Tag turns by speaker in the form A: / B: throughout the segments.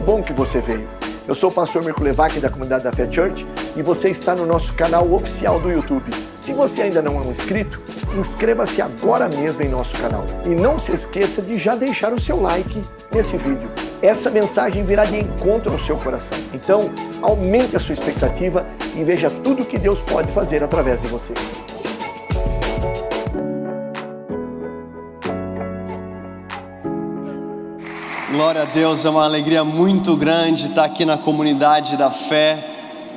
A: bom que você veio. Eu sou o pastor Mirko Levac da comunidade da Fé Church e você está no nosso canal oficial do YouTube. Se você ainda não é um inscrito, inscreva-se agora mesmo em nosso canal. E não se esqueça de já deixar o seu like nesse vídeo. Essa mensagem virá de encontro ao seu coração. Então, aumente a sua expectativa e veja tudo que Deus pode fazer através de você.
B: Glória a Deus, é uma alegria muito grande estar aqui na comunidade da fé.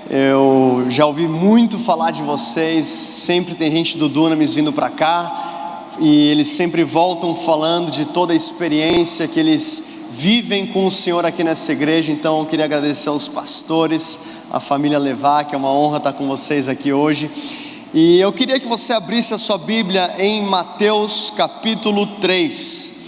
B: Eu já ouvi muito falar de vocês, sempre tem gente do Dunamis vindo para cá e eles sempre voltam falando de toda a experiência que eles vivem com o Senhor aqui nessa igreja. Então eu queria agradecer aos pastores, a família Levac, é uma honra estar com vocês aqui hoje. E eu queria que você abrisse a sua Bíblia em Mateus capítulo 3.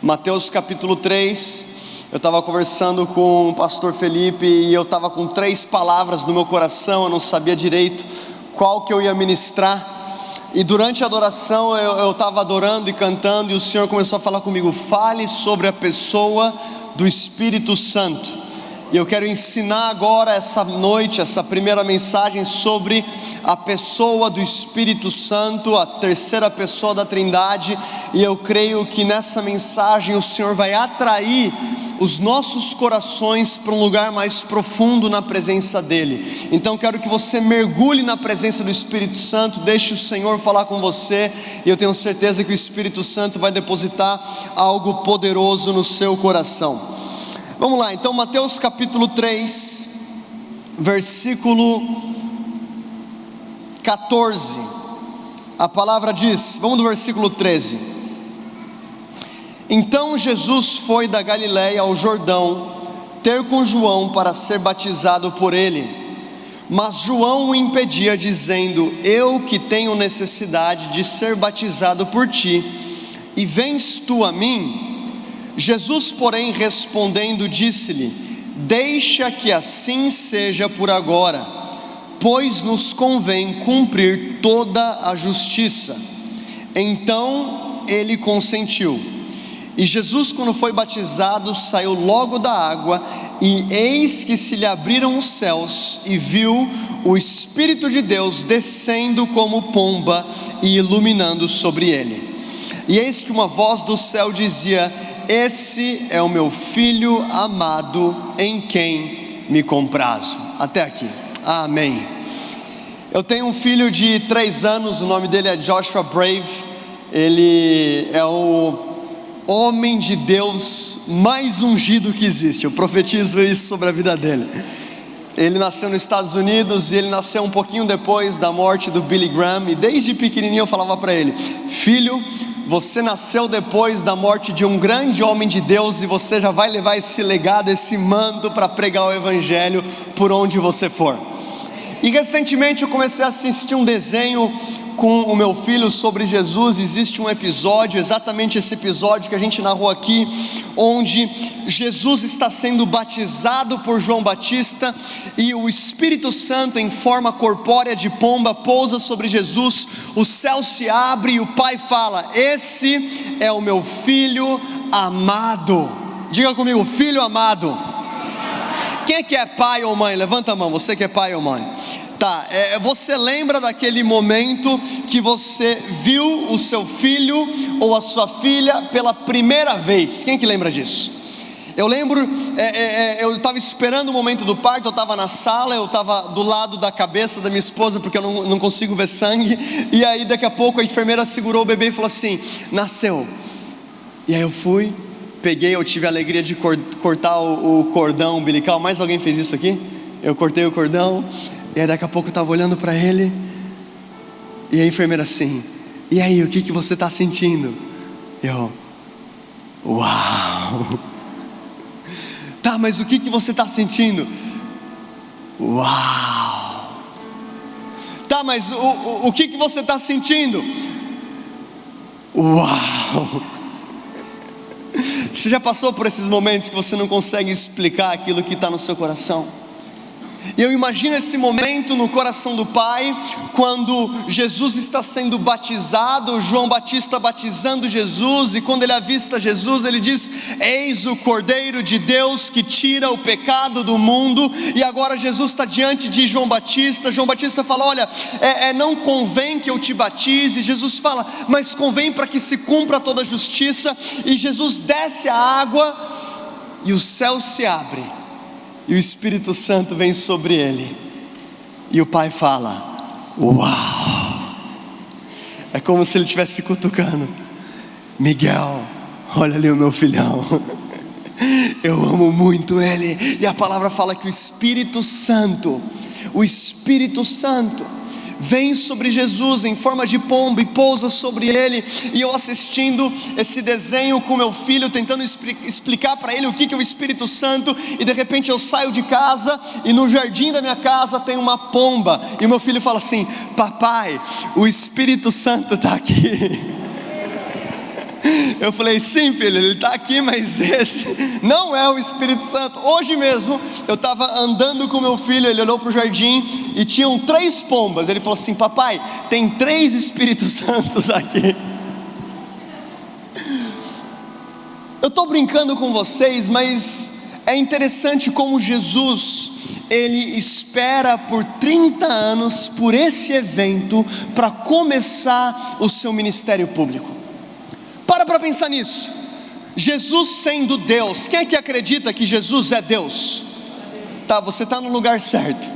B: Mateus capítulo 3, eu estava conversando com o pastor Felipe e eu estava com 3 palavras no meu coração, eu não sabia direito qual que eu ia ministrar. E durante a adoração eu estava adorando e cantando e o Senhor começou a falar comigo: fale sobre a pessoa do Espírito Santo. E eu quero ensinar agora essa noite, essa primeira mensagem sobre a pessoa do Espírito Santo, a terceira pessoa da Trindade. E eu creio que nessa mensagem o Senhor vai atrair os nossos corações para um lugar mais profundo na presença dEle. Então quero que você mergulhe na presença do Espírito Santo, deixe o Senhor falar com você, e eu tenho certeza que o Espírito Santo vai depositar algo poderoso no seu coração. Vamos lá, então Mateus capítulo 3, versículo 14, a palavra diz, vamos do versículo 13: Então Jesus foi da Galiléia ao Jordão, ter com João para ser batizado por ele. Mas João o impedia, dizendo: Eu que tenho necessidade de ser batizado por ti, e vens tu a mim? Jesus, porém, respondendo, disse-lhe: Deixa que assim seja por agora, pois nos convém cumprir toda a justiça. Então ele consentiu. E Jesus, quando foi batizado, saiu logo da água, e eis que se lhe abriram os céus, e viu o Espírito de Deus descendo como pomba e iluminando sobre ele. E eis que uma voz do céu dizia: Esse é o meu Filho amado, em quem me comprazo. Até aqui, amém. Eu tenho um filho de 3 anos, o nome dele é Joshua Brave. Ele é o homem de Deus mais ungido que existe. Eu profetizo isso sobre a vida dele. Ele nasceu nos Estados Unidos e ele nasceu um pouquinho depois da morte do Billy Graham. E desde pequenininho eu falava para ele: Filho, você nasceu depois da morte de um grande homem de Deus, e você já vai levar esse legado, esse manto para pregar o Evangelho por onde você for. E recentemente eu comecei a assistir um desenho com o meu filho sobre Jesus. Existe um episódio, exatamente esse episódio que a gente narrou aqui, onde Jesus está sendo batizado por João Batista, e o Espírito Santo em forma corpórea de pomba pousa sobre Jesus. O céu se abre e o Pai fala: Esse é o meu Filho amado. Diga comigo: Filho amado. Quem é que é pai ou mãe? Levanta a mão, você que é pai ou mãe. Tá, você lembra daquele momento que você viu o seu filho ou a sua filha pela primeira vez? Quem que lembra disso? Eu lembro, eu estava esperando o momento do parto, eu estava na sala, eu estava do lado da cabeça da minha esposa, porque eu não consigo ver sangue, e aí daqui a pouco a enfermeira segurou o bebê e falou assim: nasceu. E aí eu fui, peguei, eu tive a alegria de cortar o cordão umbilical. Mais alguém fez isso aqui? Eu cortei o cordão. E aí daqui a pouco eu estava olhando para ele, e a enfermeira assim: E aí, o que você está sentindo? Eu: Uau! Tá, mas o que você está sentindo? Uau! Tá, mas o que você está sentindo? Uau! Você já passou por esses momentos que você não consegue explicar aquilo que está no seu coração? Eu imagino esse momento no coração do Pai, quando Jesus está sendo batizado, João Batista batizando Jesus, e quando ele avista Jesus, ele diz: eis o Cordeiro de Deus que tira o pecado do mundo. E agora Jesus está diante de João Batista fala: olha, não convém que eu te batize. Jesus fala: mas convém para que se cumpra toda a justiça. E Jesus desce a água, e o céu se abre, e o Espírito Santo vem sobre ele, e o Pai fala: uau! É como se ele estivesse cutucando: Miguel, olha ali o meu filhão, eu amo muito ele. E a palavra fala que o Espírito Santo vem sobre Jesus em forma de pomba e pousa sobre ele. E eu assistindo esse desenho com meu filho, tentando explicar para ele o que é o Espírito Santo, e de repente eu saio de casa e no jardim da minha casa tem uma pomba, e o meu filho fala assim: papai, o Espírito Santo está aqui. Eu falei: sim, filho, ele está aqui, mas esse não é o Espírito Santo. Hoje mesmo eu estava andando com meu filho, ele olhou para o jardim e tinham 3 pombas. Ele falou assim: papai, tem 3 Espíritos Santos aqui. Eu estou brincando com vocês, mas é interessante como Jesus, ele espera por 30 anos por esse evento para começar o seu ministério público. Para pensar nisso. Jesus sendo Deus, quem é que acredita que Jesus é Deus? Tá, você está no lugar certo.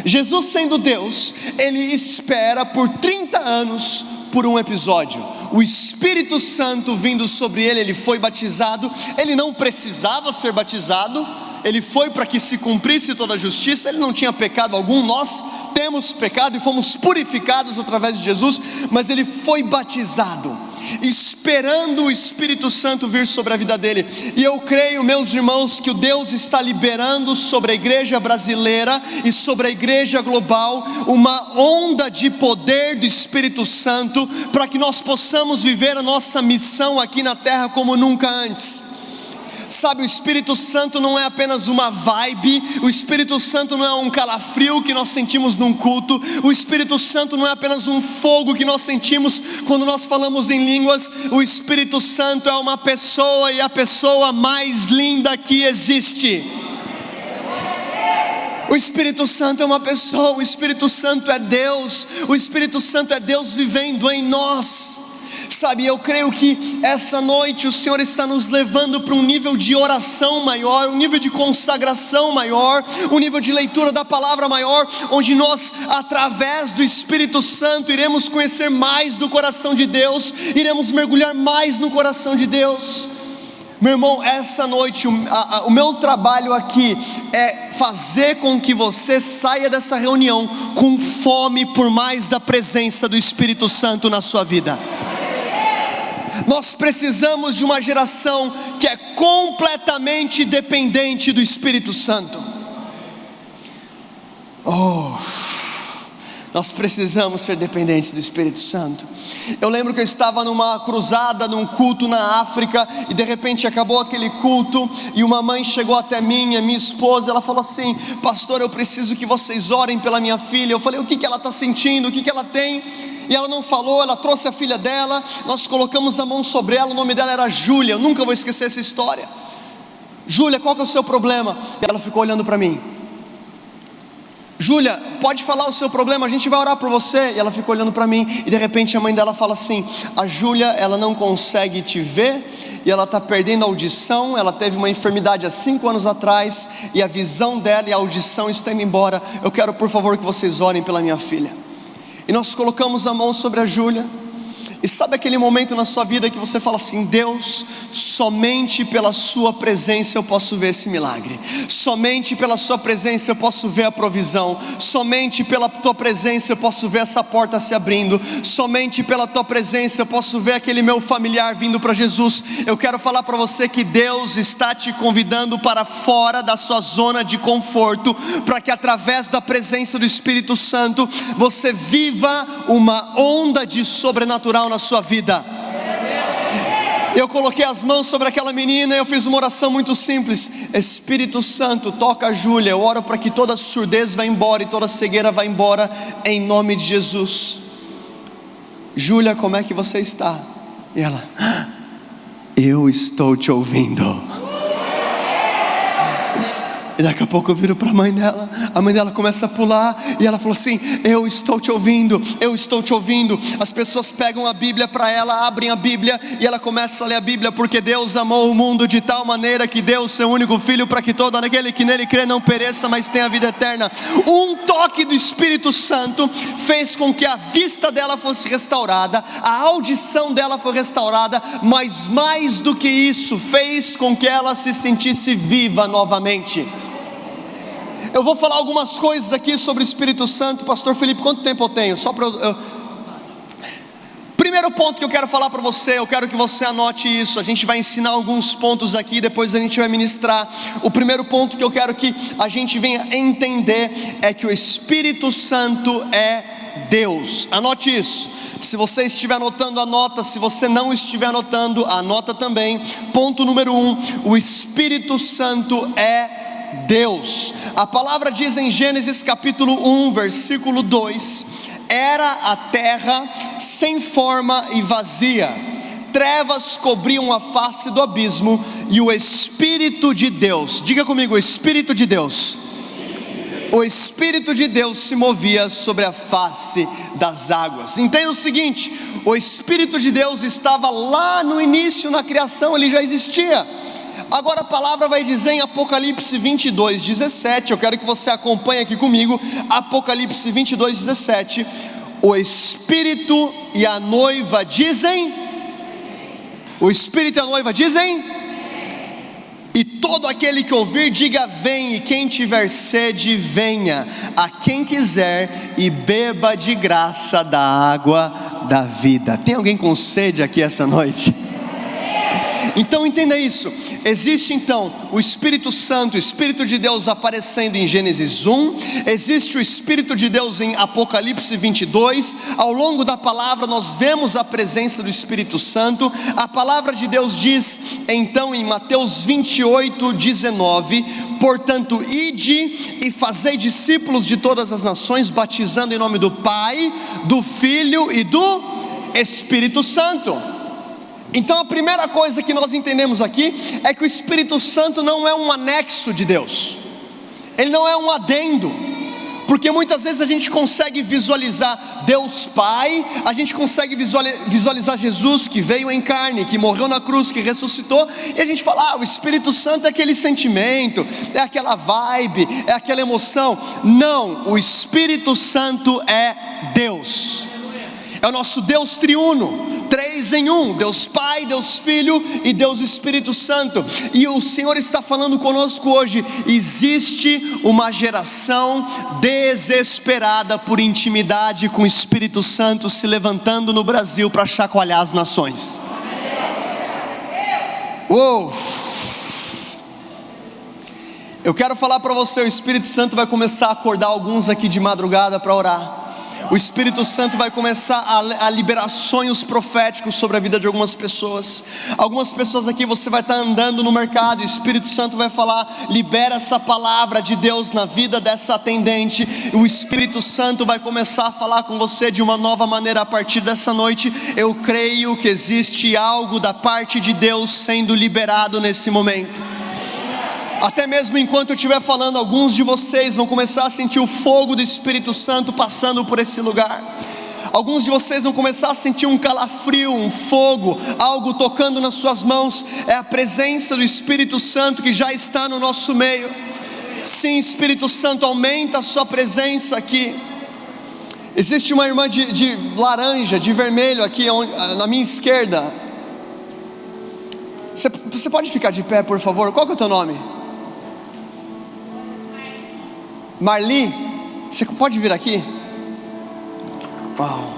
B: Jesus sendo Deus, ele espera por 30 anos por um episódio. O Espírito Santo vindo sobre ele, ele foi batizado. Ele não precisava ser batizado, ele foi para que se cumprisse toda a justiça. Ele não tinha pecado algum, nós temos pecado e fomos purificados através de Jesus, mas ele foi batizado, esperando o Espírito Santo vir sobre a vida dele. E eu creio, meus irmãos, que o Deus está liberando sobre a igreja brasileira e sobre a igreja global uma onda de poder do Espírito Santo, para que nós possamos viver a nossa missão aqui na terra como nunca antes. Sabe, o Espírito Santo não é apenas uma vibe, o Espírito Santo não é um calafrio que nós sentimos num culto, o Espírito Santo não é apenas um fogo que nós sentimos quando nós falamos em línguas. O Espírito Santo é uma pessoa, e a pessoa mais linda que existe. O Espírito Santo é uma pessoa, o Espírito Santo é Deus, o Espírito Santo é Deus vivendo em nós. Sabe, eu creio que essa noite o Senhor está nos levando para um nível de oração maior, um nível de consagração maior, um nível de leitura da palavra maior, onde nós, através do Espírito Santo, iremos conhecer mais do coração de Deus, iremos mergulhar mais no coração de Deus. Meu irmão, essa noite o meu trabalho aqui é fazer com que você saia dessa reunião com fome por mais da presença do Espírito Santo na sua vida. Nós precisamos de uma geração que é completamente dependente do Espírito Santo. Nós precisamos ser dependentes do Espírito Santo. Eu lembro que eu estava numa cruzada, num culto na África, e de repente acabou aquele culto, e uma mãe chegou até mim, a minha esposa, ela falou assim: pastor, eu preciso que vocês orem pela minha filha. Eu falei: o que ela está sentindo, o que ela tem? E ela não falou, ela trouxe a filha dela, nós colocamos a mão sobre ela, o nome dela era Júlia, eu nunca vou esquecer essa história. Júlia, qual que é o seu problema? E ela ficou olhando para mim. Júlia, pode falar o seu problema, a gente vai orar por você. E ela ficou olhando para mim, e de repente a mãe dela fala assim: a Júlia, ela não consegue te ver, e ela está perdendo a audição. Ela teve uma enfermidade há 5 anos atrás, e a visão dela e a audição estão indo embora. Eu quero, por favor, que vocês orem pela minha filha. E nós colocamos a mão sobre a Júlia. E sabe aquele momento na sua vida que você fala assim: Deus, somente pela sua presença eu posso ver esse milagre, somente pela sua presença eu posso ver a provisão, somente pela tua presença eu posso ver essa porta se abrindo, somente pela tua presença eu posso ver aquele meu familiar vindo para Jesus. Eu quero falar para você que Deus está te convidando para fora da sua zona de conforto, para que através da presença do Espírito Santo você viva uma onda de sobrenatural na sua vida. Eu coloquei as mãos sobre aquela menina e eu fiz uma oração muito simples: Espírito Santo, toca a Júlia. Eu oro para que toda surdez vá embora e toda cegueira vá embora, em nome de Jesus. Júlia, como é que você está? E ela: eu estou te ouvindo. E daqui a pouco eu viro para a mãe dela começa a pular, e ela falou assim: eu estou te ouvindo, eu estou te ouvindo. As pessoas pegam a Bíblia para ela, abrem a Bíblia, e ela começa a ler a Bíblia. Porque Deus amou o mundo de tal maneira que deu o seu único filho, para que todo aquele que nele crê não pereça, mas tenha a vida eterna. Um toque do Espírito Santo fez com que a vista dela fosse restaurada, a audição dela foi restaurada, mas mais do que isso, fez com que ela se sentisse viva novamente. Eu vou falar algumas coisas aqui sobre o Espírito Santo. Pastor Felipe, quanto tempo eu tenho? Primeiro ponto que eu quero falar para você, eu quero que você anote isso. A gente vai ensinar alguns pontos aqui, depois a gente vai ministrar. O primeiro ponto que eu quero que a gente venha entender é que o Espírito Santo é Deus. Anote isso. Se você estiver anotando, anota. Se você não estiver anotando, anota também. Ponto número 1: o Espírito Santo é Deus. A palavra diz em Gênesis capítulo 1, versículo 2: era a terra sem forma e vazia, trevas cobriam a face do abismo, e o Espírito de Deus, diga comigo, o Espírito de Deus, o Espírito de Deus se movia sobre a face das águas. Entenda o seguinte: o Espírito de Deus estava lá no início, na criação, ele já existia. Agora a palavra vai dizer em Apocalipse 22, 17, eu quero que você acompanhe aqui comigo, Apocalipse 22, 17, o Espírito e a noiva dizem, o Espírito e a noiva dizem, e todo aquele que ouvir diga vem, e quem tiver sede venha, a quem quiser e beba de graça da água da vida. Tem alguém com sede aqui essa noite? Então entenda isso. Existe então o Espírito Santo, o Espírito de Deus aparecendo em Gênesis 1, existe o Espírito de Deus em Apocalipse 22, ao longo da palavra nós vemos a presença do Espírito Santo. A palavra de Deus diz então em Mateus 28, 19, portanto ide e fazei discípulos de todas as nações, batizando em nome do Pai, do Filho e do Espírito Santo. Então a primeira coisa que nós entendemos aqui é que o Espírito Santo não é um anexo de Deus, ele não é um adendo, porque muitas vezes a gente consegue visualizar Deus Pai, a gente consegue visualizar Jesus que veio em carne, que morreu na cruz, que ressuscitou, e a gente fala, o Espírito Santo é aquele sentimento, é aquela vibe, é aquela emoção. Não, o Espírito Santo é Deus, é o nosso Deus triuno, 3 em 1, Deus Pai, Deus Filho e Deus Espírito Santo. E o Senhor está falando conosco hoje. Existe uma geração desesperada por intimidade com o Espírito Santo se levantando no Brasil para chacoalhar as nações. Uou! Eu quero falar para você, o Espírito Santo vai começar a acordar alguns aqui de madrugada para orar. O Espírito Santo vai começar a liberar sonhos proféticos sobre a vida de algumas pessoas. Algumas pessoas aqui, você vai estar andando no mercado, o Espírito Santo vai falar, libera essa palavra de Deus na vida dessa atendente. O Espírito Santo vai começar a falar com você de uma nova maneira a partir dessa noite. Eu creio que existe algo da parte de Deus sendo liberado nesse momento. Até mesmo enquanto eu estiver falando, alguns de vocês vão começar a sentir o fogo do Espírito Santo passando por esse lugar. Alguns de vocês vão começar a sentir um calafrio, um fogo, algo tocando nas suas mãos. É a presença do Espírito Santo que já está no nosso meio. Sim, Espírito Santo, aumenta a sua presença aqui. Existe uma irmã de laranja, de vermelho aqui na minha esquerda. Você pode ficar de pé, por favor? Qual que é o teu nome? Marli, você pode vir aqui? Uau.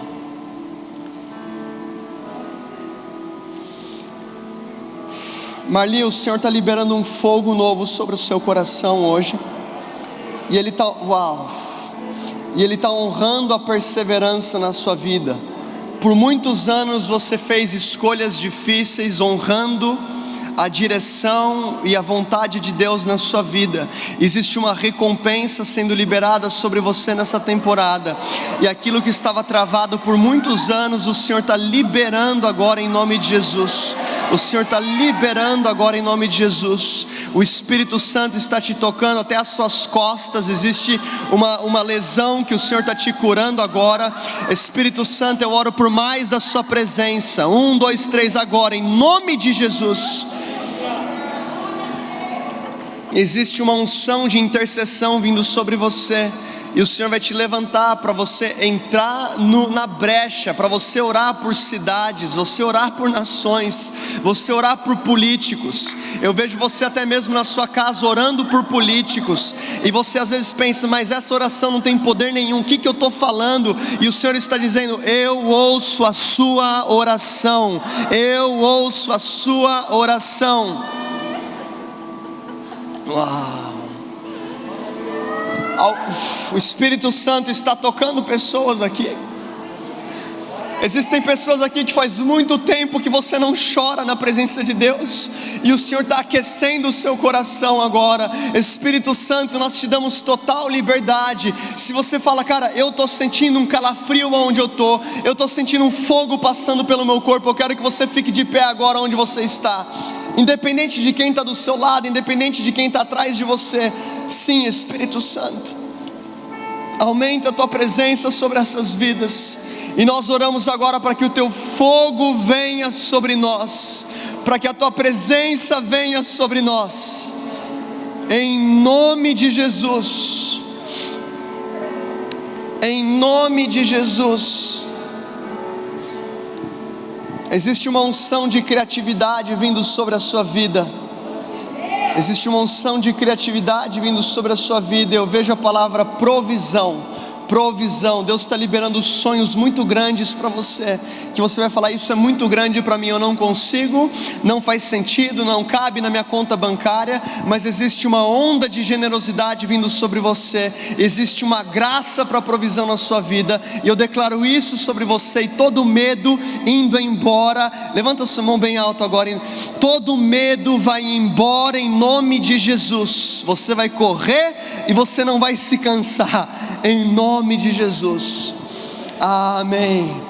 B: Marli, o Senhor está liberando um fogo novo sobre o seu coração hoje. E Ele está, e Ele está honrando a perseverança na sua vida. por muitos anos você fez escolhas difíceis, honrando a direção e a vontade de Deus na sua vida. Existe uma recompensa sendo liberada sobre você nessa temporada, e aquilo que estava travado por muitos anos, o Senhor está liberando agora em nome de Jesus. O Senhor está liberando agora em nome de Jesus. O Espírito Santo está te tocando até as suas costas. Existe uma lesão que o Senhor está te curando agora. Espírito Santo, eu oro por mais da sua presença. 1, 2, 3 agora, em nome de Jesus. Existe uma unção de intercessão vindo sobre você, e o Senhor vai te levantar para você entrar na brecha, para você orar por cidades, você orar por nações, você orar por políticos. Eu vejo você até mesmo na sua casa orando por políticos, e você às vezes pensa, mas essa oração não tem poder nenhum, o que eu estou falando? E o Senhor está dizendo, eu ouço a sua oração, eu ouço a sua oração. Uau! O Espírito Santo está tocando pessoas aqui. Existem pessoas aqui que faz muito tempo que você não chora na presença de Deus, e o Senhor está aquecendo o seu coração agora. Espírito Santo, nós te damos total liberdade. Se você fala, cara, eu estou sentindo um calafrio onde eu estou sentindo um fogo passando pelo meu corpo, eu quero que você fique de pé agora onde você está, independente de quem está do seu lado, independente de quem está atrás de você. Sim, Espírito Santo, aumenta a tua presença sobre essas vidas, e nós oramos agora para que o teu fogo venha sobre nós, para que a tua presença venha sobre nós, em nome de Jesus, em nome de Jesus. Existe uma unção de criatividade vindo sobre a sua vida. Existe uma unção de criatividade vindo sobre a sua vida. Eu vejo a palavra provisão. Provisão. Deus está liberando sonhos muito grandes para você, que você vai falar, isso é muito grande para mim, eu não consigo, não faz sentido, não cabe na minha conta bancária, mas existe uma onda de generosidade vindo sobre você, existe uma graça para provisão na sua vida, e eu declaro isso sobre você, e todo medo indo embora. Levanta sua mão bem alto agora. Todo medo vai embora em nome de Jesus. Você vai correr e você não vai se cansar, em nome de Jesus. Amém.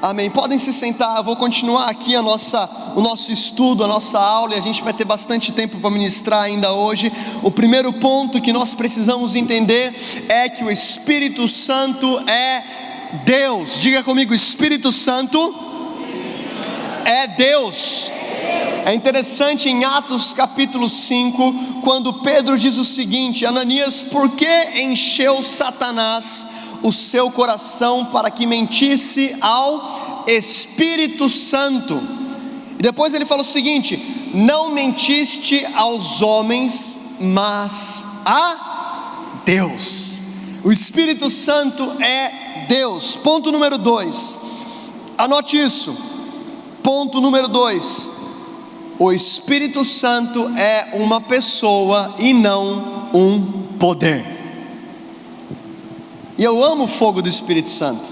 B: Amém. Podem se sentar. Eu vou continuar aqui o nosso estudo, a nossa aula, e a gente vai ter bastante tempo para ministrar ainda hoje. O primeiro ponto que nós precisamos entender é que o Espírito Santo é Deus. Diga comigo, Espírito Santo é Deus. É interessante em Atos capítulo 5, quando Pedro diz o seguinte: Ananias, por que encheu Satanás o seu coração para que mentisse ao Espírito Santo? E depois ele fala o seguinte: não mentiste aos homens, mas a Deus. O Espírito Santo é Deus. Ponto número 2, anote isso. Ponto número 2: o Espírito Santo é uma pessoa e não um poder. E eu amo o fogo do Espírito Santo.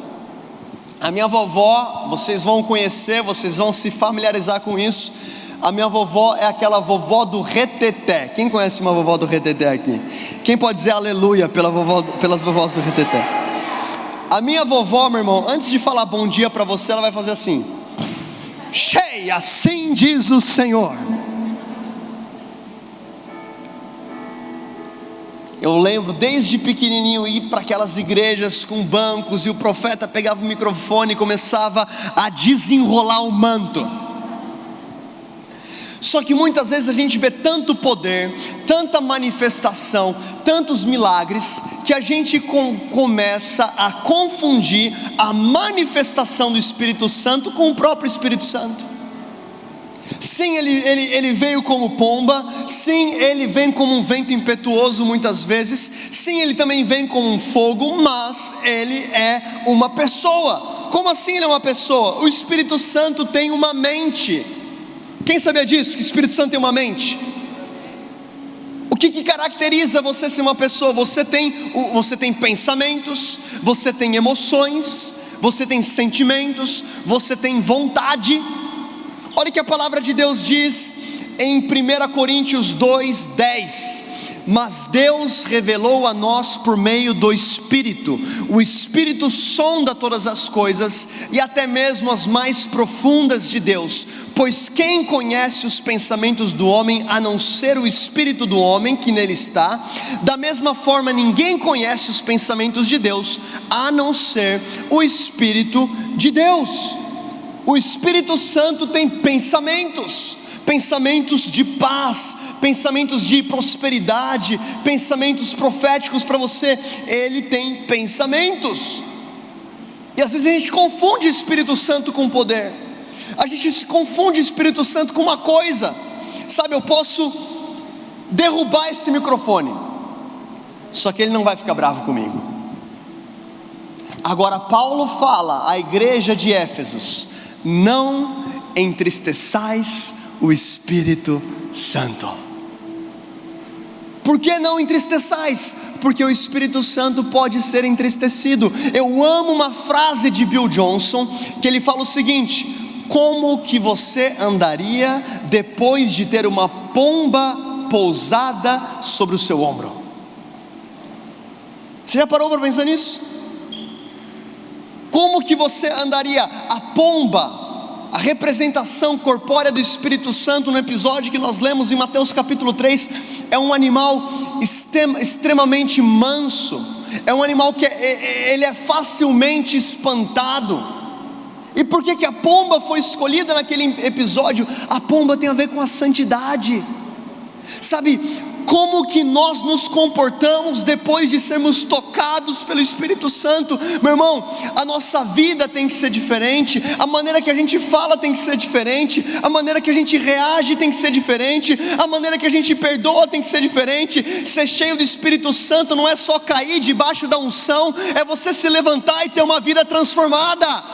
B: A minha vovó, vocês vão conhecer, vocês vão se familiarizar com isso. A minha vovó é aquela vovó do reteté. Quem conhece uma vovó do reteté aqui? Quem pode dizer aleluia pelas vovós do reteté? A minha vovó, meu irmão, antes de falar bom dia para você, ela vai fazer assim: cheia, assim diz o Senhor. Eu lembro desde pequenininho ir para aquelas igrejas com bancos, e o profeta pegava o microfone e começava a desenrolar o manto. Só que muitas vezes a gente vê tanto poder, tanta manifestação, tantos milagres, que a gente começa a confundir a manifestação do Espírito Santo com o próprio Espírito Santo. Sim, ele veio como pomba. Sim, ele vem como um vento impetuoso muitas vezes. Sim, ele também vem como um fogo, mas ele é uma pessoa. Como assim ele é uma pessoa? O Espírito Santo tem uma mente. Quem sabia disso? Que o Espírito Santo tem uma mente? O que caracteriza você ser uma pessoa? Você tem pensamentos, você tem emoções, você tem sentimentos, você tem vontade. Olha o que a palavra de Deus diz em 1 Coríntios 2:10: mas Deus revelou a nós por meio do Espírito. O Espírito sonda todas as coisas, e até mesmo as mais profundas de Deus, pois quem conhece os pensamentos do homem, a não ser o Espírito do homem que nele está? Da mesma forma, ninguém conhece os pensamentos de Deus, a não ser o Espírito de Deus. O Espírito Santo tem pensamentos de paz, pensamentos de prosperidade, pensamentos proféticos para você. Ele tem pensamentos. E às vezes a gente confunde o Espírito Santo com poder. A gente confunde o Espírito Santo com uma coisa. Sabe, eu posso derrubar esse microfone, só que ele não vai ficar bravo comigo. Agora Paulo fala à igreja de Éfesos: não entristeçais o Espírito Santo. Por que não entristeçais? Porque o Espírito Santo pode ser entristecido. Eu amo uma frase de Bill Johnson, que ele fala o seguinte: como que você andaria depois de ter uma pomba pousada sobre o seu ombro? Você já parou para pensar nisso? Como que você andaria? A pomba, a representação corpórea do Espírito Santo, no episódio que nós lemos em Mateus capítulo 3, é um animal extremamente manso, é um animal que ele é facilmente espantado. E por que a pomba foi escolhida naquele episódio? A pomba tem a ver com a santidade. Sabe, como que nós nos comportamos depois de sermos tocados pelo Espírito Santo? Meu irmão, a nossa vida tem que ser diferente, a maneira que a gente fala tem que ser diferente, a maneira que a gente reage tem que ser diferente, a maneira que a gente perdoa tem que ser diferente. Ser cheio do Espírito Santo não é só cair debaixo da unção, é você se levantar e ter uma vida transformada.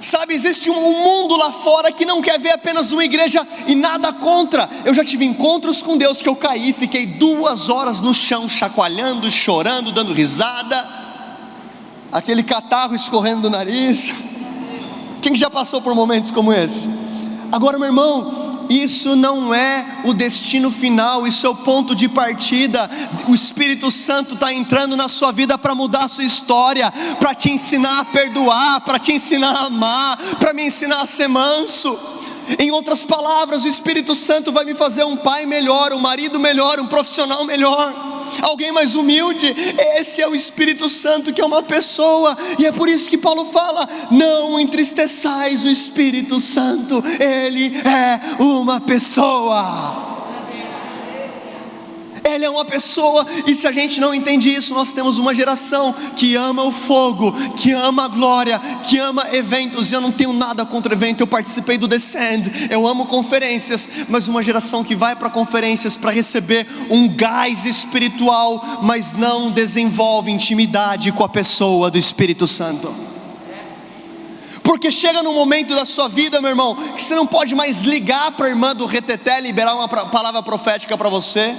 B: Sabe, existe um mundo lá fora que não quer ver apenas uma igreja, e nada contra. Eu já tive encontros com Deus que eu caí, fiquei 2 horas no chão, chacoalhando, chorando, dando risada, aquele catarro escorrendo do nariz. Quem já passou por momentos como esse? Agora, meu irmão, isso não é o destino final, isso é o ponto de partida. O Espírito Santo está entrando na sua vida para mudar a sua história, para te ensinar a perdoar, para te ensinar a amar, para me ensinar a ser manso. Em outras palavras, o Espírito Santo vai me fazer um pai melhor, um marido melhor, um profissional melhor, alguém mais humilde. Esse é o Espírito Santo, que é uma pessoa. E é por isso que Paulo fala: não entristeçais o Espírito Santo, ele é uma pessoa. Ele é uma pessoa, e se a gente não entende isso, nós temos uma geração que ama o fogo, que ama a glória, que ama eventos. E eu não tenho nada contra evento, eu participei do Descend, eu amo conferências, mas uma geração que vai para conferências para receber um gás espiritual, mas não desenvolve intimidade com a pessoa do Espírito Santo. Porque chega num momento da sua vida, meu irmão, que você não pode mais ligar para a irmã do reteté liberar uma palavra profética para você.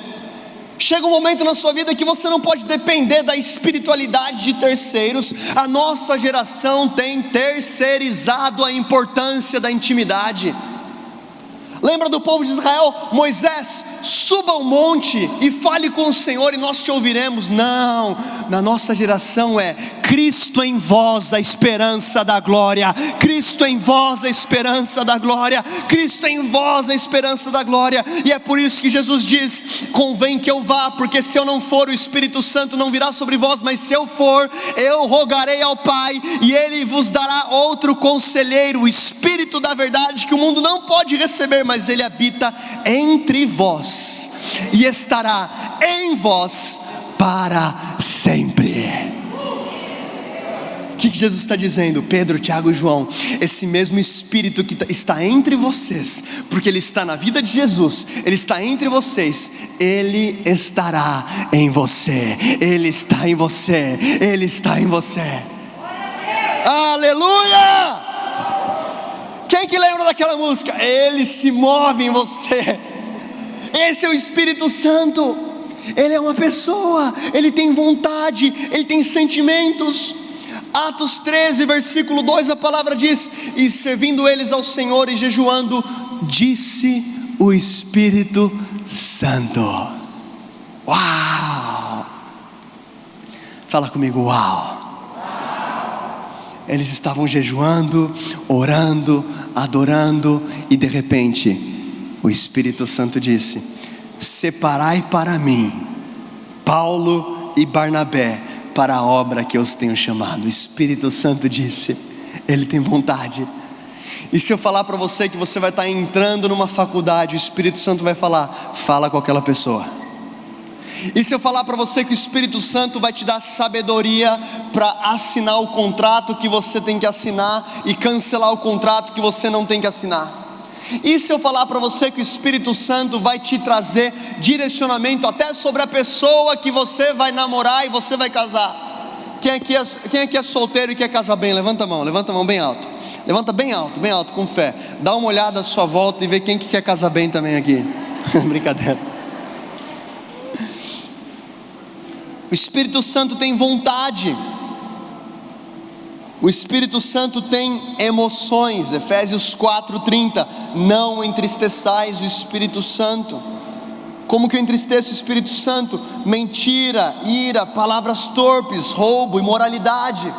B: Chega um momento na sua vida que você não pode depender da espiritualidade de terceiros. A nossa geração tem terceirizado a importância da intimidade. Lembra do povo de Israel? Moisés, suba ao monte e fale com o Senhor e nós te ouviremos. Não, na nossa geração é Cristo em vós, a esperança da glória. Cristo em vós, a esperança da glória. Cristo em vós, a esperança da glória. E é por isso que Jesus diz: convém que eu vá, porque se eu não for, o Espírito Santo não virá sobre vós, mas se eu for, eu rogarei ao Pai, e Ele vos dará outro conselheiro, o Espírito da verdade, que o mundo não pode receber, mas Ele habita entre vós e estará em vós para sempre. O que Jesus está dizendo? Pedro, Tiago e João, esse mesmo Espírito que está entre vocês, porque Ele está na vida de Jesus, Ele está entre vocês, Ele estará em você, Ele está em você, Ele está em você. Aleluia! Quem que lembra daquela música? Ele se move em você. Esse é o Espírito Santo. Ele é uma pessoa, ele tem vontade, ele tem sentimentos. Atos 13, versículo 2, a palavra diz: e servindo eles ao Senhor e jejuando, disse o Espírito Santo. Uau! Fala comigo, uau! Eles estavam jejuando, orando, adorando, e de repente o Espírito Santo disse: separai para mim Paulo e Barnabé para a obra que eu os tenho chamado. O Espírito Santo disse, ele tem vontade. E se eu falar para você que você vai estar entrando numa faculdade, o Espírito Santo vai falar: fala com aquela pessoa. E se eu falar para você que o Espírito Santo vai te dar sabedoria para assinar o contrato que você tem que assinar e cancelar o contrato que você não tem que assinar? E se eu falar para você que o Espírito Santo vai te trazer direcionamento até sobre a pessoa que você vai namorar e você vai casar? Quem aqui é solteiro e quer casar bem? Levanta a mão bem alto. Levanta bem alto, com fé. Dá uma olhada à sua volta e vê quem que quer casar bem também aqui. Brincadeira. O Espírito Santo tem vontade. O Espírito Santo tem emoções. Efésios 4:30. Não entristeçais o Espírito Santo. Como que eu entristeço o Espírito Santo? Mentira, ira, palavras torpes, roubo, imoralidade.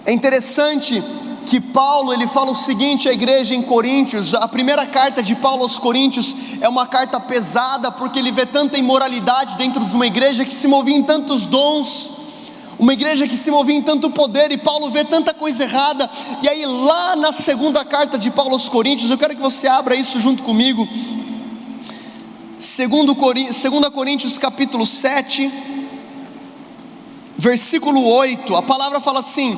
B: É interessante que Paulo, ele fala o seguinte à igreja em Coríntios. A primeira carta de Paulo aos Coríntios é uma carta pesada, porque ele vê tanta imoralidade dentro de uma igreja que se movia em tantos dons, uma igreja que se movia em tanto poder, e Paulo vê tanta coisa errada. E aí lá na segunda carta de Paulo aos Coríntios, eu quero que você abra isso junto comigo, 2 Coríntios capítulo 7, versículo 8, a palavra fala assim: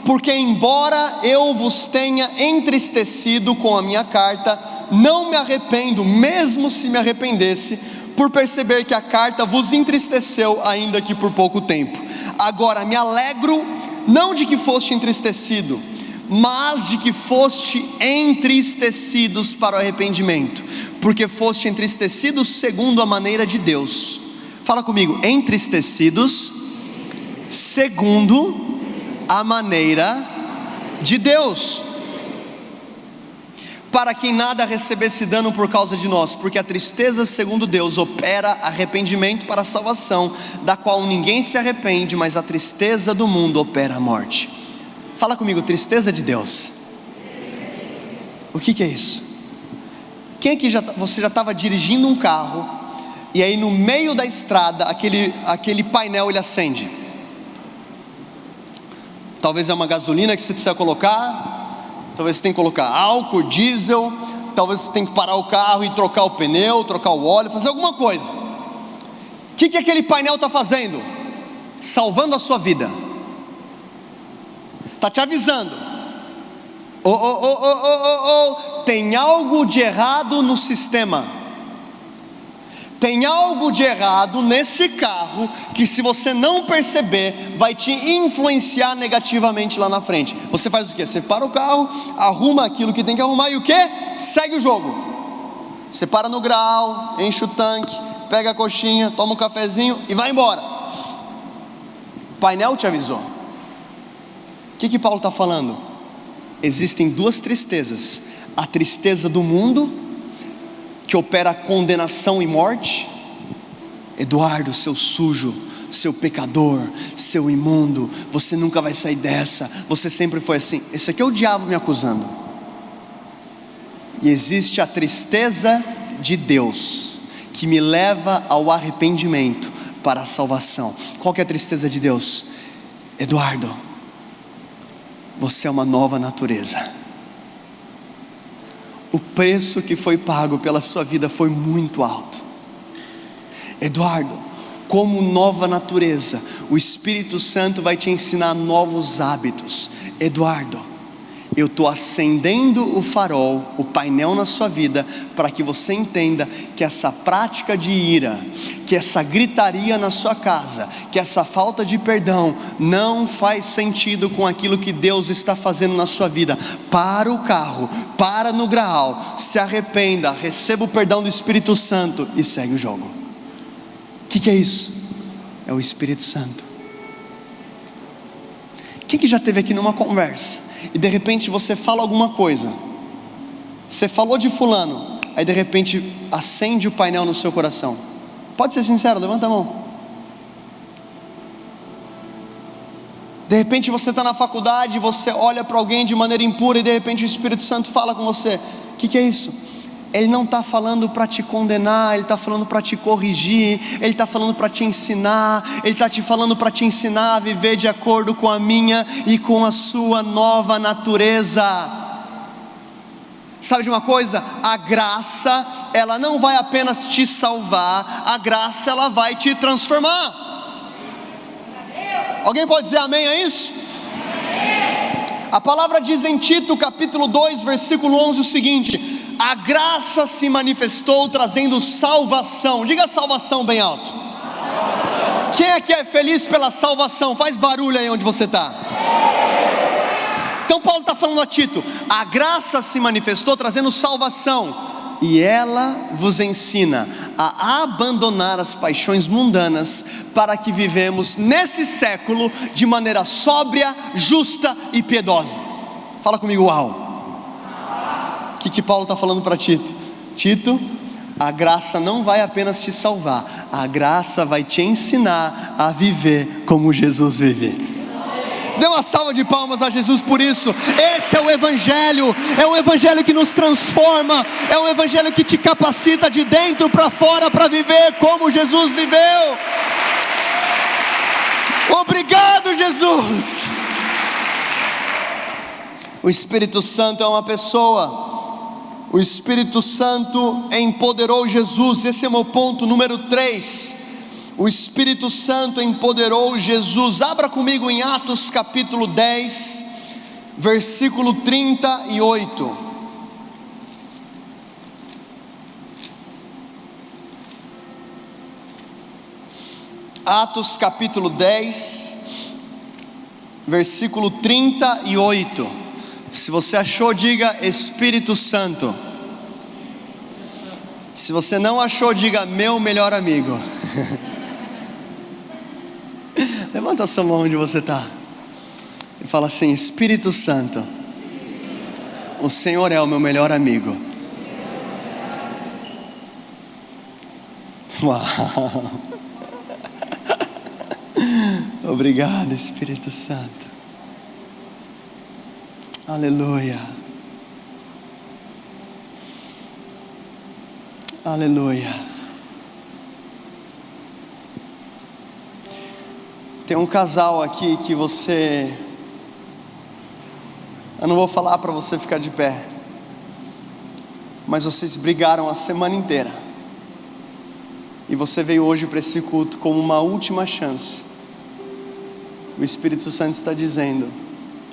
B: porque embora eu vos tenha entristecido com a minha carta, não me arrependo, mesmo se me arrependesse, por perceber que a carta vos entristeceu, ainda que por pouco tempo. Agora me alegro, não de que foste entristecido, mas de que foste entristecidos para o arrependimento, porque foste entristecidos segundo a maneira de Deus. Fala comigo, entristecidos segundo a maneira de Deus, para que em nada recebesse dano por causa de nós, porque a tristeza segundo Deus opera arrependimento para a salvação, da qual ninguém se arrepende, mas a tristeza do mundo opera a morte. Fala comigo, tristeza de Deus. O que é isso? Quem aqui você já estava dirigindo um carro, e aí no meio da estrada aquele painel ele acende? Talvez é uma gasolina que você precisa colocar, talvez você tenha que colocar álcool, diesel, talvez você tenha que parar o carro e trocar o pneu, trocar o óleo, fazer alguma coisa. O que aquele painel está fazendo? Salvando a sua vida. Está te avisando: tem algo de errado no sistema. Tem algo de errado nesse carro, que se você não perceber, vai te influenciar negativamente lá na frente. Você faz o quê? Você para o carro, arruma aquilo que tem que arrumar, e o quê? Segue o jogo. Você para no grau, enche o tanque, pega a coxinha, toma um cafezinho e vai embora. O painel te avisou. O que Paulo está falando? Existem duas tristezas: a tristeza do mundo, que opera condenação e morte. Eduardo, seu sujo, seu pecador, seu imundo, você nunca vai sair dessa, você sempre foi assim. Esse aqui é o diabo me acusando. E existe a tristeza de Deus, que me leva ao arrependimento para a salvação. Qual que é a tristeza de Deus? Eduardo, você é uma nova natureza. O preço que foi pago pela sua vida foi muito alto. Eduardo, como nova natureza, o Espírito Santo vai te ensinar novos hábitos. Eduardo, Eu estou acendendo o farol, o painel na sua vida, para que você entenda que essa prática de ira, que essa gritaria na sua casa, que essa falta de perdão não faz sentido com aquilo que Deus está fazendo na sua vida. Para o carro, para no graal, se arrependa, receba o perdão do Espírito Santo e segue o jogo. O que é isso? É o Espírito Santo. Quem que já esteve aqui numa conversa e de repente você fala alguma coisa, você falou de fulano, aí de repente acende o painel no seu coração? Pode ser sincero, levanta a mão. De repente você está na faculdade, você olha para alguém de maneira impura e de repente o Espírito Santo fala com você. O que é isso? Ele não está falando para te condenar, Ele está falando para te corrigir, Ele está falando para te ensinar, Ele está te falando para te ensinar a viver de acordo com a minha e com a sua nova natureza. Sabe de uma coisa? A graça, ela não vai apenas te salvar, a graça ela vai te transformar. Alguém pode dizer amém a isso? A palavra diz em Tito capítulo 2 versículo 11 o seguinte: a graça se manifestou trazendo salvação. Diga salvação bem alto. Salvação. Quem é que é feliz pela salvação? Faz barulho aí onde você está. Então Paulo está falando a Tito: a graça se manifestou trazendo salvação, e ela vos ensina a abandonar as paixões mundanas, para que vivemos nesse século de maneira sóbria, justa e piedosa. Fala comigo, uau. O que Paulo está falando para Tito? Tito, a graça não vai apenas te salvar, a graça vai te ensinar a viver como Jesus vive. Dê uma salva de palmas a Jesus por isso. Esse é o Evangelho que nos transforma, é o Evangelho que te capacita de dentro para fora para viver como Jesus viveu. Obrigado, Jesus. O Espírito Santo é uma pessoa. O Espírito Santo empoderou Jesus. Esse é o meu ponto número 3. O Espírito Santo empoderou Jesus. Abra comigo em Atos capítulo 10, versículo 38. Atos capítulo 10, versículo 38. Se você achou, diga Espírito Santo. Se você não achou, diga meu melhor amigo. Levanta a sua mão onde você está e fala assim: Espírito Santo, o Senhor é o meu melhor amigo. Uau. Obrigado, Espírito Santo. Aleluia. Aleluia. Tem um casal aqui que você... Eu não vou falar para você ficar de pé, mas vocês brigaram a semana inteira, e você veio hoje para esse culto como uma última chance. O Espírito Santo está dizendo: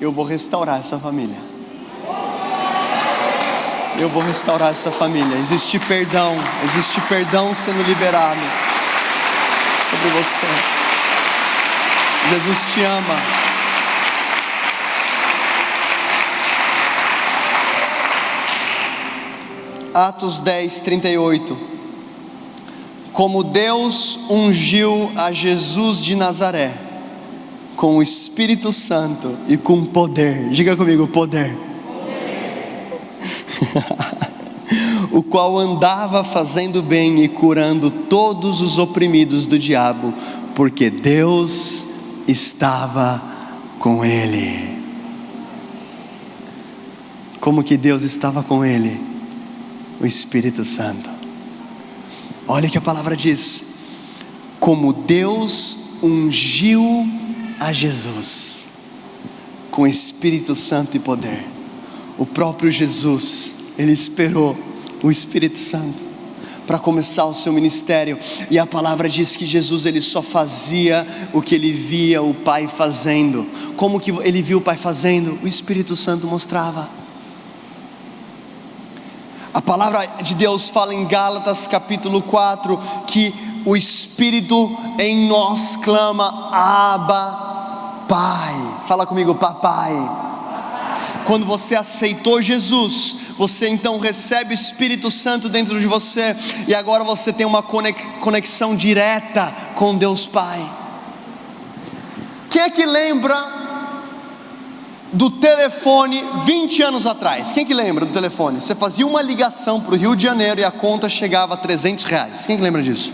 B: eu vou restaurar essa família. Eu vou restaurar essa família. Existe perdão sendo liberado sobre você. Jesus te ama. Atos 10, 38. Como Deus ungiu a Jesus de Nazaré com o Espírito Santo e com poder. Diga comigo, poder. O qual andava fazendo bem e curando todos os oprimidos do diabo, porque Deus estava com ele. Como que Deus estava com ele? O Espírito Santo. Olha o que a palavra diz: como Deus ungiu a Jesus com Espírito Santo e poder. O próprio Jesus, ele esperou o Espírito Santo para começar o seu ministério. E a palavra diz que Jesus, ele só fazia o que ele via o Pai fazendo. Como que ele viu o Pai fazendo? O Espírito Santo mostrava. A palavra de Deus fala em Gálatas capítulo 4 que o Espírito em nós clama: Abba, Pai. Fala comigo: papai. Quando você aceitou Jesus, você então recebe o Espírito Santo dentro de você, e agora você tem uma conexão direta com Deus Pai. Quem é que lembra do telefone 20 anos atrás? Quem que lembra do telefone? Você fazia uma ligação para o Rio de Janeiro e a conta chegava a R$300. Quem que lembra disso?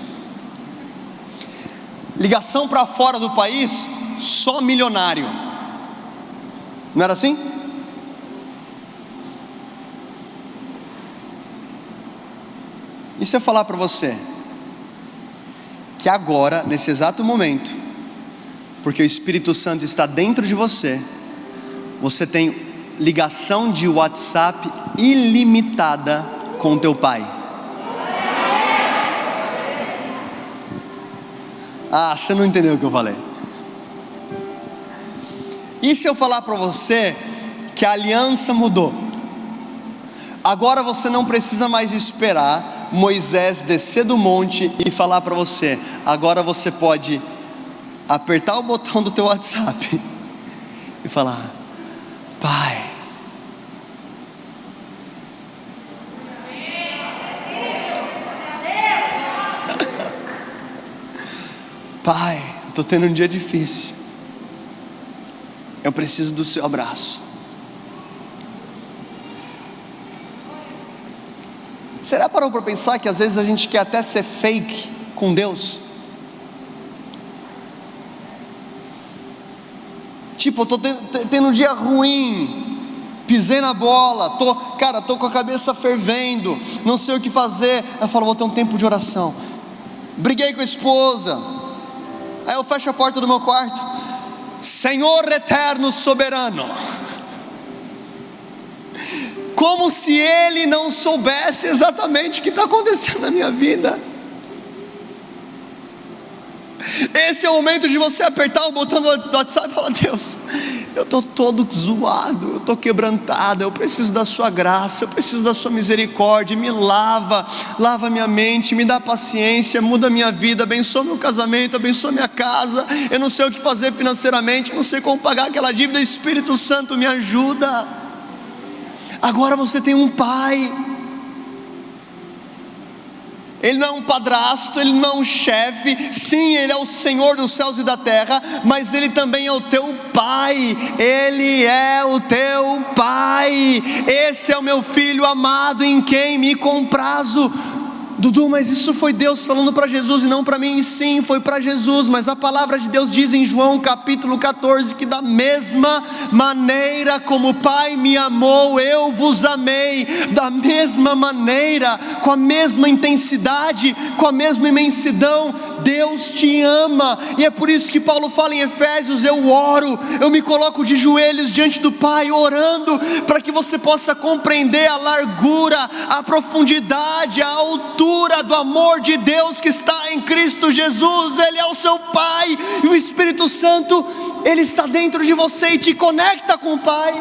B: Ligação para fora do país, só milionário. Não era assim? E se eu falar para você que agora, nesse exato momento, porque o Espírito Santo está dentro de você, você tem ligação de WhatsApp ilimitada com o teu Pai? Ah, você não entendeu o que eu falei. E se eu falar para você que a aliança mudou? Agora você não precisa mais esperar Moisés descer do monte e falar para você. Agora você pode apertar o botão do teu WhatsApp e falar: Pai. Pai, eu estou tendo um dia difícil, eu preciso do seu abraço. Será parou para pensar que às vezes a gente quer até ser fake com Deus? Tipo, eu estou tendo um dia ruim, pisei na bola, estou com a cabeça fervendo, não sei o que fazer. Eu falo: vou ter um tempo de oração. Briguei com a esposa, aí eu fecho a porta do meu quarto: Senhor eterno soberano. Como se Ele não soubesse exatamente o que está acontecendo na minha vida. Esse é o momento de você apertar o botão do WhatsApp e falar: Deus, eu estou todo zoado, eu estou quebrantado, eu preciso da sua graça, eu preciso da sua misericórdia. Me lava minha mente, me dá paciência, muda minha vida, abençoa meu casamento, abençoa minha casa. Eu não sei o que fazer financeiramente, não sei como pagar aquela dívida. Espírito Santo, me ajuda. Agora você tem um Pai. Ele não é um padrasto, Ele não é um chefe. Sim, Ele é o Senhor dos céus e da terra, mas Ele também é o teu Pai. Ele é o teu Pai. Esse é o meu filho amado, em quem me comprazo. Dudu, mas isso foi Deus falando para Jesus e não para mim. E sim, foi para Jesus, mas a palavra de Deus diz em João capítulo 14 que da mesma maneira como o Pai me amou, eu vos amei. Da mesma maneira, com a mesma intensidade, com a mesma imensidão, Deus te ama. E é por isso que Paulo fala em Efésios: eu oro, eu me coloco de joelhos diante do Pai, orando para que você possa compreender a largura, a profundidade, a altura do amor de Deus que está em Cristo Jesus. Ele é o seu Pai, e o Espírito Santo, Ele está dentro de você e te conecta com o Pai.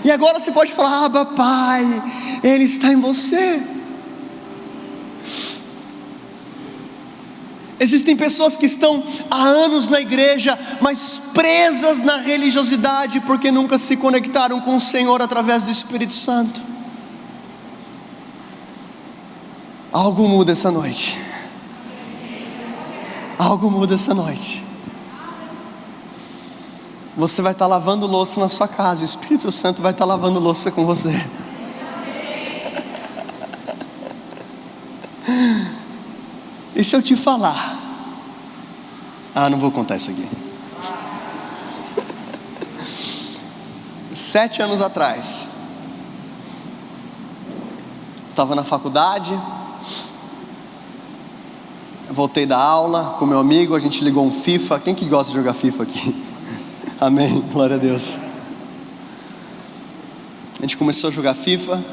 B: E agora você pode falar: Abba, Pai, Ele está em você. Existem pessoas que estão há anos na igreja, mas presas na religiosidade, porque nunca se conectaram com o Senhor através do Espírito Santo. Algo muda essa noite. Algo muda essa noite. Você vai estar lavando louça na sua casa, o Espírito Santo vai estar lavando louça com você. E se eu te falar? Não vou contar isso aqui. 7 anos atrás, estava na faculdade, voltei da aula com meu amigo, a gente ligou um FIFA. Quem que gosta de jogar FIFA aqui? Amém, glória a Deus. A gente começou a jogar FIFA.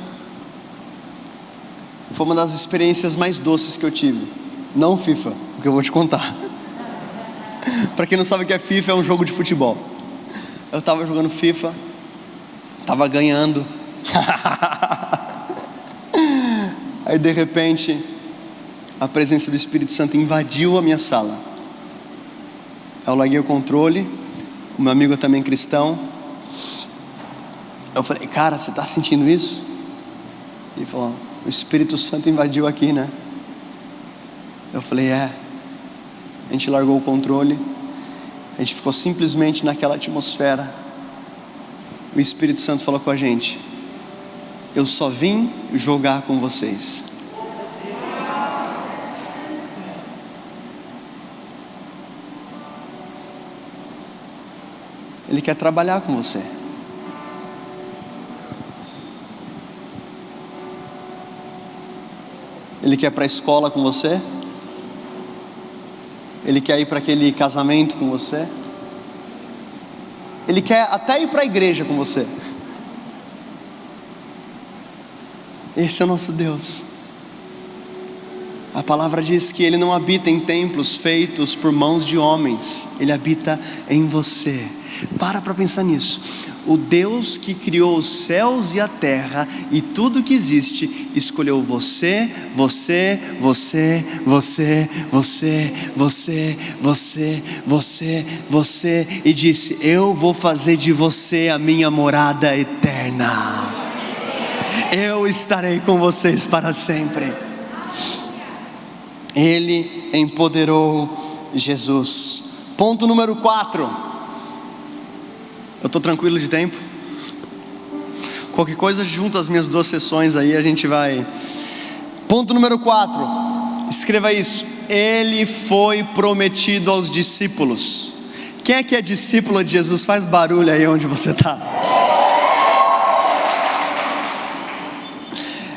B: Foi uma das experiências mais doces que eu tive. Não o FIFA, o que eu vou te contar. Para quem não sabe o que é FIFA, é um jogo de futebol. Eu estava jogando FIFA, estava ganhando. Aí de repente, a presença do Espírito Santo invadiu a minha sala. Eu larguei o controle, o meu amigo também cristão. Eu falei, cara, você está sentindo isso? Ele falou, o Espírito Santo invadiu aqui, né? Eu falei, é. A gente largou o controle, a gente ficou simplesmente naquela atmosfera. O Espírito Santo falou com a gente, eu só vim jogar com vocês. Ele quer trabalhar com você. Ele quer ir para a escola com você. Ele quer ir para aquele casamento com você. Ele quer até ir para a igreja com você. Esse é o nosso Deus. A palavra diz que Ele não habita em templos feitos por mãos de homens. Ele habita em você. Para pensar nisso. O Deus que criou os céus e a terra e tudo que existe, escolheu você, você, você, você, você, você, você, você, você, e disse, eu vou fazer de você a minha morada eterna. Eu estarei com vocês para sempre. Ele empoderou Jesus. Ponto número 4. Eu estou tranquilo de tempo? Qualquer coisa junto às minhas 2 sessões aí a gente vai. Ponto número 4. Escreva isso. Ele foi prometido aos discípulos. Quem é que é discípulo de Jesus? Faz barulho aí onde você está.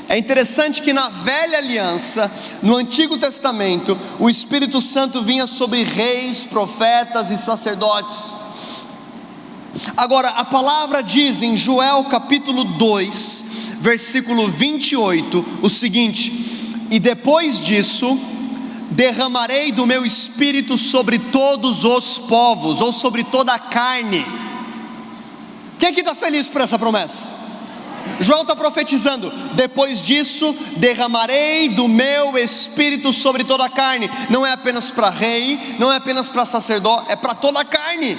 B: É interessante que na velha aliança, no Antigo Testamento, o Espírito Santo vinha sobre reis, profetas e sacerdotes. Agora a palavra diz em Joel capítulo 2, versículo 28, o seguinte: e depois disso, derramarei do meu espírito sobre todos os povos, ou sobre toda a carne. Quem aqui está feliz por essa promessa? Joel está profetizando, depois disso derramarei do meu espírito sobre toda a carne. Não é apenas para rei, não é apenas para sacerdote, é para toda a carne.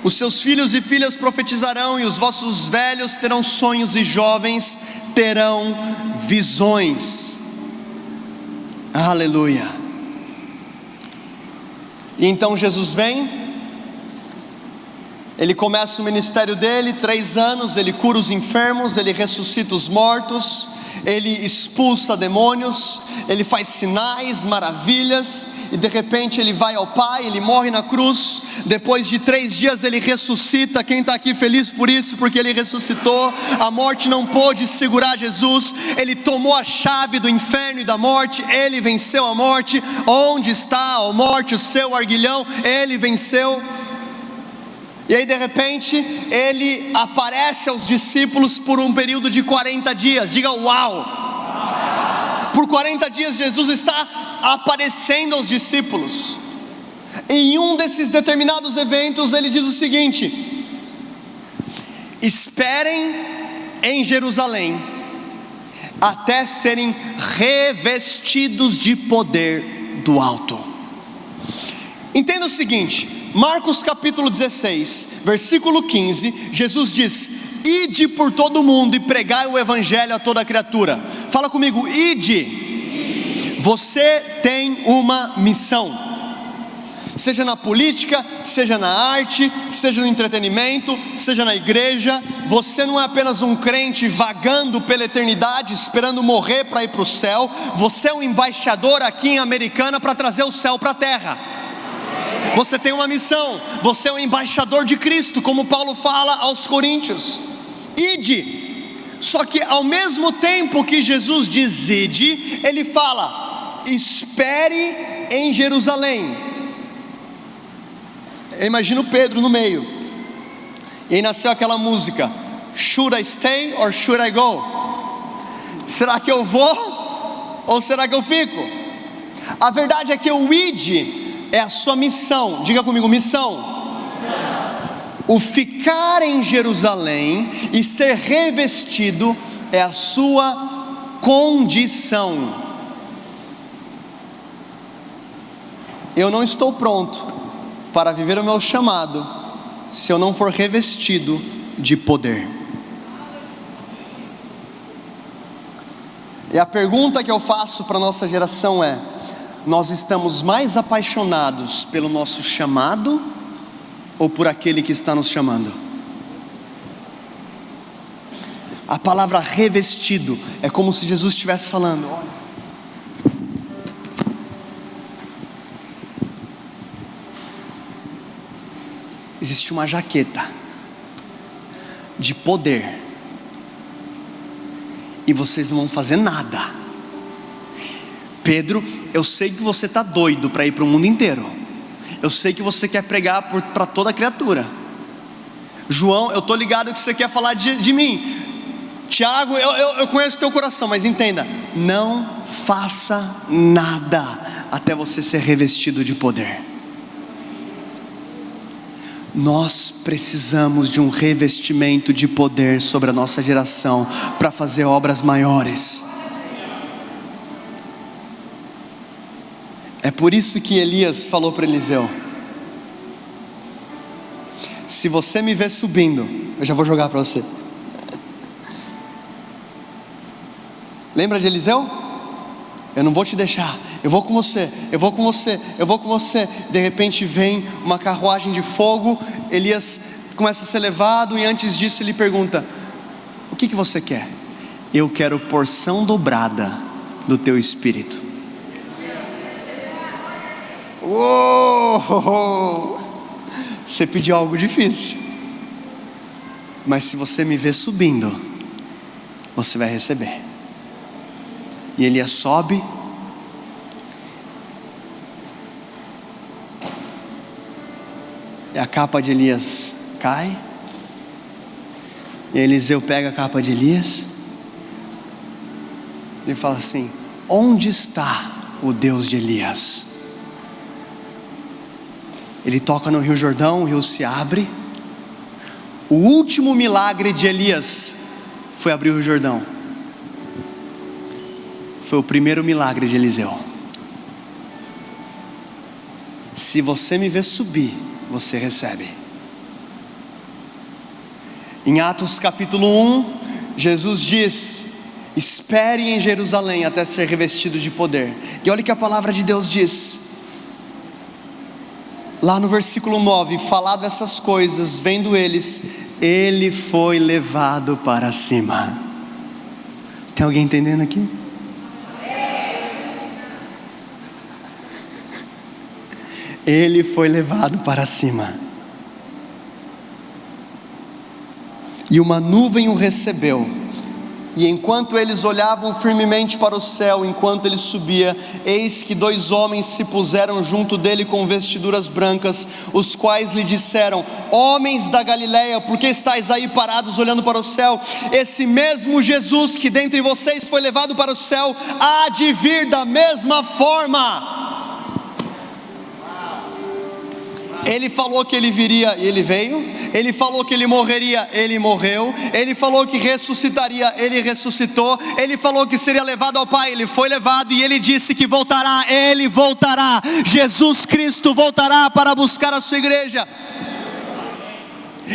B: Os seus filhos e filhas profetizarão, e os vossos velhos terão sonhos, e jovens terão visões. Aleluia. E então Jesus vem, Ele começa o ministério dele, 3 anos, Ele cura os enfermos, Ele ressuscita os mortos, Ele expulsa demônios, Ele faz sinais, maravilhas, e de repente Ele vai ao Pai, Ele morre na cruz, depois de 3 dias Ele ressuscita. Quem está aqui feliz por isso? Porque Ele ressuscitou, a morte não pôde segurar Jesus, Ele tomou a chave do inferno e da morte, Ele venceu a morte. Onde está a morte, o seu arguilhão? Ele venceu. E aí de repente Ele aparece aos discípulos por um período de 40 dias, diga uau! Por 40 dias Jesus está aparecendo aos discípulos. Em um desses determinados eventos Ele diz o seguinte: esperem em Jerusalém até serem revestidos de poder do alto. Entenda o seguinte, Marcos capítulo 16, versículo 15, Jesus diz: ide por todo o mundo e pregai o evangelho a toda criatura. Fala comigo, ide. Você tem uma missão. Seja na política, seja na arte, seja no entretenimento, seja na igreja. Você não é apenas um crente vagando pela eternidade, esperando morrer para ir para o céu. Você é um embaixador aqui em Americana para trazer o céu para a terra. Você tem uma missão, você é um embaixador de Cristo, como Paulo fala aos Coríntios. Ide. Só que ao mesmo tempo que Jesus diz ide, Ele fala: espere em Jerusalém. Eu imagino Pedro no meio, e aí nasceu aquela música: Should I stay or should I go? Será que eu vou ou será que eu fico? A verdade é que o id é a sua missão. Diga comigo, missão. O ficar em Jerusalém e ser revestido é a sua condição. Eu não estou pronto para viver o meu chamado se eu não for revestido de poder. E a pergunta que eu faço para a nossa geração é: nós estamos mais apaixonados pelo nosso chamado ou por aquele que está nos chamando? A palavra revestido é como se Jesus estivesse falando: olha, existe uma jaqueta de poder e vocês não vão fazer nada. Pedro, eu sei que você está doido para ir para o mundo inteiro. Eu sei que você quer pregar para toda criatura. João, eu estou ligado que você quer falar de mim. Tiago, eu conheço o teu coração, mas entenda, não faça nada até você ser revestido de poder. Nós precisamos de um revestimento de poder sobre a nossa geração para fazer obras maiores. É por isso que Elias falou para Eliseu: se você me ver subindo, eu já vou jogar para você. Lembra de Eliseu? Eu não vou te deixar, eu vou com você, eu vou com você, eu vou com você. De repente vem uma carruagem de fogo, Elias começa a ser levado, e antes disso ele pergunta: o que você quer? Eu quero porção dobrada do teu espírito. Uou! Você pediu algo difícil, mas se você me ver subindo, você vai receber. E Elias sobe, e a capa de Elias cai, e Eliseu pega a capa de Elias, ele fala assim: onde está o Deus de Elias? Ele toca no Rio Jordão, o rio se abre. O último milagre de Elias foi abrir o Rio Jordão. Foi o primeiro milagre de Eliseu. Se você me ver subir, você recebe. Em Atos capítulo 1, Jesus diz: espere em Jerusalém até ser revestido de poder. E olha o que a palavra de Deus diz lá no versículo 9: falado essas coisas, vendo eles, ele foi levado para cima. Tem alguém entendendo aqui? Ele foi levado para cima, e uma nuvem o recebeu. E enquanto eles olhavam firmemente para o céu, enquanto ele subia, eis que 2 homens se puseram junto dele com vestiduras brancas, os quais lhe disseram: homens da Galileia, por que estáis aí parados olhando para o céu? Esse mesmo Jesus que dentre vocês foi levado para o céu, há de vir da mesma forma. Ele falou que ele viria e ele veio. Ele falou que ele morreria, ele morreu. Ele falou que ressuscitaria, ele ressuscitou. Ele falou que seria levado ao Pai, ele foi levado. E ele disse que voltará, ele voltará. Jesus Cristo voltará para buscar a sua igreja.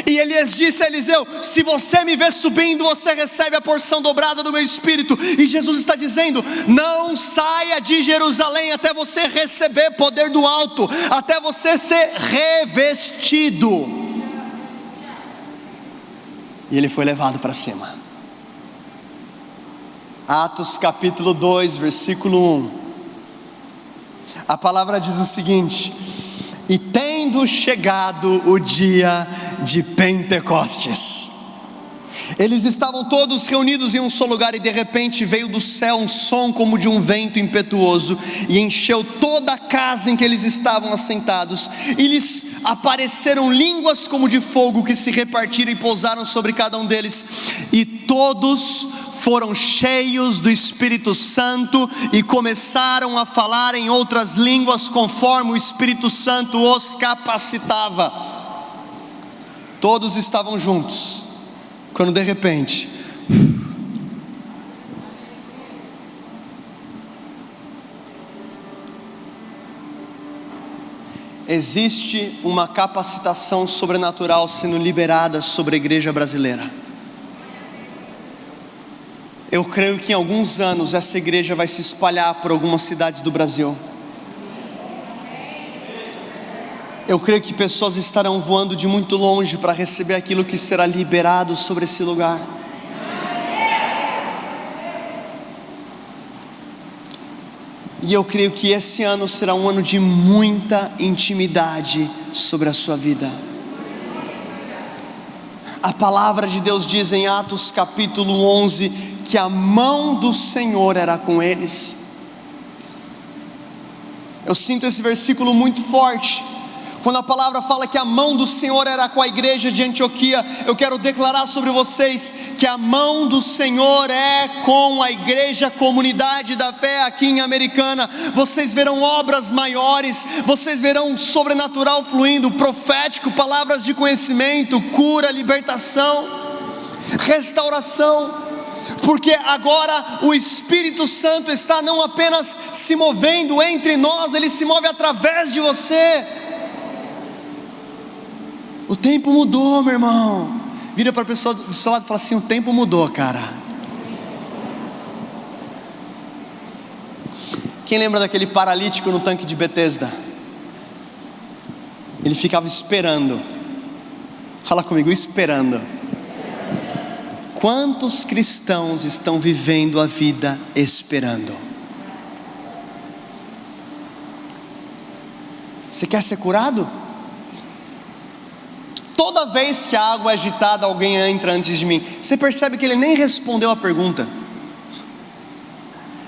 B: E Elias disse a Eliseu: se você me ver subindo, você recebe a porção dobrada do meu espírito. E Jesus está dizendo: não saia de Jerusalém até você receber poder do alto, até você ser revestido. E ele foi levado para cima. Atos capítulo 2, versículo 1. A palavra diz o seguinte: e tendo chegado o dia de Pentecostes, eles estavam todos reunidos em um só lugar, e de repente veio do céu um som como de um vento impetuoso, e encheu toda a casa em que eles estavam assentados, e lhes apareceram línguas como de fogo, que se repartiram e pousaram sobre cada um deles, e todos foram cheios do Espírito Santo e começaram a falar em outras línguas conforme o Espírito Santo os capacitava. Todos estavam juntos, quando de repente, existe uma capacitação sobrenatural sendo liberada sobre a igreja brasileira. Eu creio que em alguns anos essa igreja vai se espalhar por algumas cidades do Brasil. Eu creio que pessoas estarão voando de muito longe para receber aquilo que será liberado sobre esse lugar. E eu creio que esse ano será um ano de muita intimidade sobre a sua vida. A palavra de Deus diz em Atos capítulo 11, que a mão do Senhor era com eles. Eu sinto esse versículo muito forte. Quando a palavra fala que a mão do Senhor era com a igreja de Antioquia, eu quero declarar sobre vocês que a mão do Senhor é com a igreja Comunidade da Fé aqui em Americana. Vocês verão obras maiores, vocês verão sobrenatural fluindo, profético, palavras de conhecimento, cura, libertação, restauração, porque agora o Espírito Santo está não apenas se movendo entre nós, ele se move através de você. O tempo mudou, meu irmão. Vira para a pessoa do seu lado e fala assim: o tempo mudou, cara. Quem lembra daquele paralítico no tanque de Betesda? Ele ficava esperando. Fala comigo, esperando. Quantos cristãos estão vivendo a vida esperando? Você quer ser curado? Toda vez que a água é agitada, alguém entra antes de mim. Você percebe que ele nem respondeu a pergunta.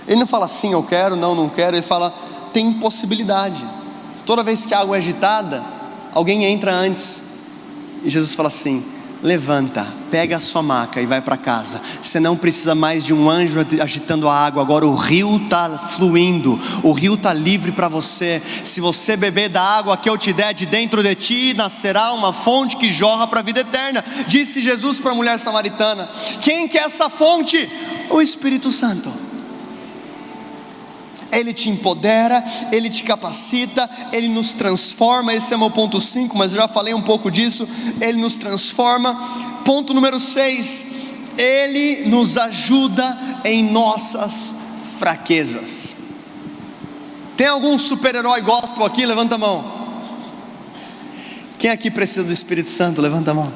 B: Ele não fala sim, eu quero, não quero. Ele fala, tem possibilidade. Toda vez que a água é agitada, alguém entra antes. E Jesus fala assim: levanta, pega a sua maca e vai para casa. Você não precisa mais de um anjo agitando a água. Agora o rio está fluindo, o rio está livre para você. Se você beber da água que eu te der, de dentro de ti nascerá uma fonte que jorra para a vida eterna, disse Jesus para a mulher samaritana. Quem que é essa fonte? O Espírito Santo. Ele te empodera, Ele te capacita, Ele nos transforma. Esse é meu ponto 5, mas eu já falei um pouco disso. Ele nos transforma. Ponto número 6, Ele nos ajuda em nossas fraquezas. Tem algum super-herói gospel aqui? Levanta a mão. Quem aqui precisa do Espírito Santo? Levanta a mão.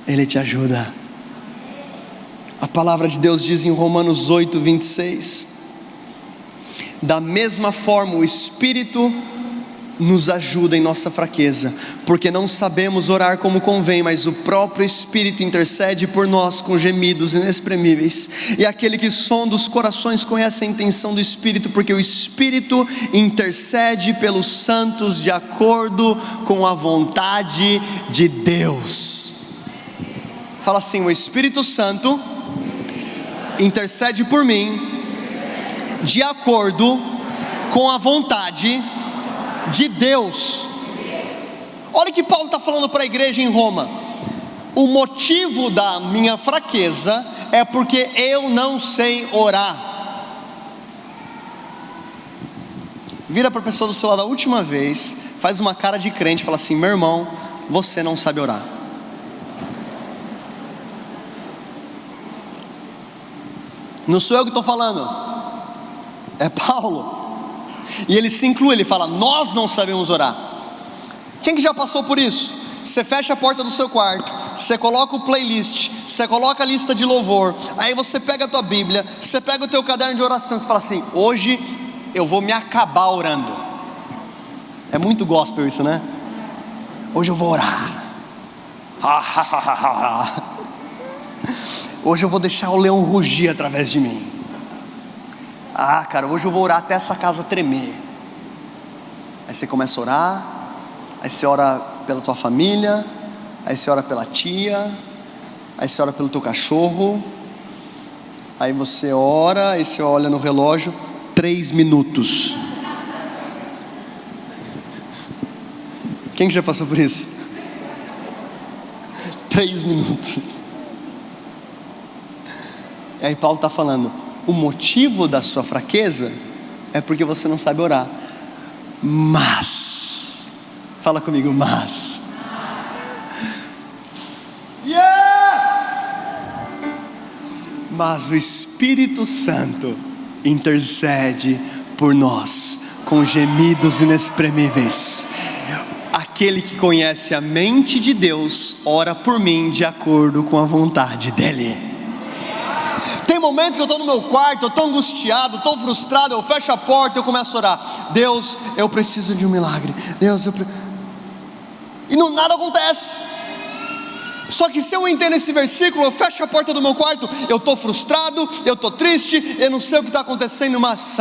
B: Ele te ajuda. A palavra de Deus diz em Romanos 8, 26: da mesma forma o Espírito nos ajuda em nossa fraqueza, porque não sabemos orar como convém, mas o próprio Espírito intercede por nós com gemidos inexprimíveis. E aquele que sonda os corações conhece a intenção do Espírito, porque o Espírito intercede pelos santos de acordo com a vontade de Deus. Fala assim: o Espírito Santo intercede por mim de acordo com a vontade de Deus. Olha o que Paulo está falando para a igreja em Roma: o motivo da minha fraqueza é porque eu não sei orar. Vira para a pessoa do seu lado a última vez, faz uma cara de crente e fala assim: meu irmão, você não sabe orar. Não sou eu que estou falando, é Paulo. E ele se inclui, ele fala: nós não sabemos orar. Quem que já passou por isso? Você fecha a porta do seu quarto, você coloca o playlist, você coloca a lista de louvor, aí você pega a tua Bíblia, você pega o teu caderno de oração, você fala assim: hoje eu vou me acabar orando. É muito gospel isso, né? Hoje eu vou orar. Hoje eu vou deixar o leão rugir através de mim. Cara, hoje eu vou orar até essa casa tremer. Aí você começa a orar, aí você ora pela tua família, aí você ora pela tia, aí você ora pelo teu cachorro, aí você ora, aí você olha no relógio, 3 minutos. Quem já passou por isso? 3 minutos. E aí Paulo está falando, o motivo da sua fraqueza é porque você não sabe orar. Mas, fala comigo, mas. Mas o Espírito Santo intercede por nós com gemidos inexprimíveis. Aquele que conhece a mente de Deus ora por mim de acordo com a vontade dEle. Tem momento que eu estou no meu quarto, eu estou angustiado, estou frustrado, eu fecho a porta e eu começo a orar. Deus, eu preciso de um milagre. Deus, e não, nada acontece. Só que se eu entendo esse versículo, eu fecho a porta do meu quarto, eu estou frustrado, eu estou triste, eu não sei o que está acontecendo, mas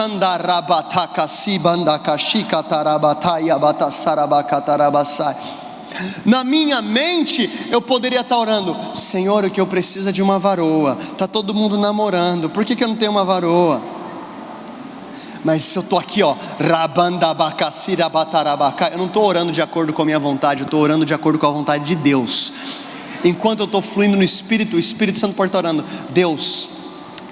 B: na minha mente eu poderia estar orando, Senhor, o que eu preciso é de uma varoa, está todo mundo namorando, por que eu não tenho uma varoa? Mas se eu estou aqui, ó, eu não estou orando de acordo com a minha vontade, eu estou orando de acordo com a vontade de Deus. Enquanto eu estou fluindo no Espírito, o Espírito Santo pode estar orando, Deus,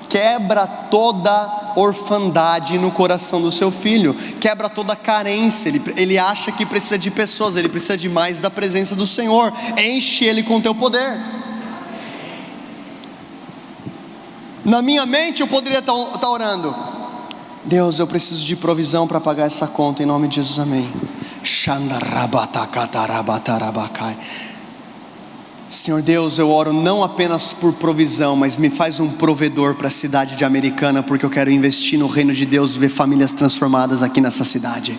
B: quebra toda orfandade no coração do seu filho, quebra toda carência, ele acha que precisa de pessoas, ele precisa de mais da presença do Senhor, enche ele com o teu poder. Na minha mente eu poderia estar orando, Deus, eu preciso de provisão para pagar essa conta, em nome de Jesus, amém. Senhor Deus, eu oro não apenas por provisão, mas me faz um provedor para a cidade de Americana, porque eu quero investir no reino de Deus e ver famílias transformadas aqui nessa cidade.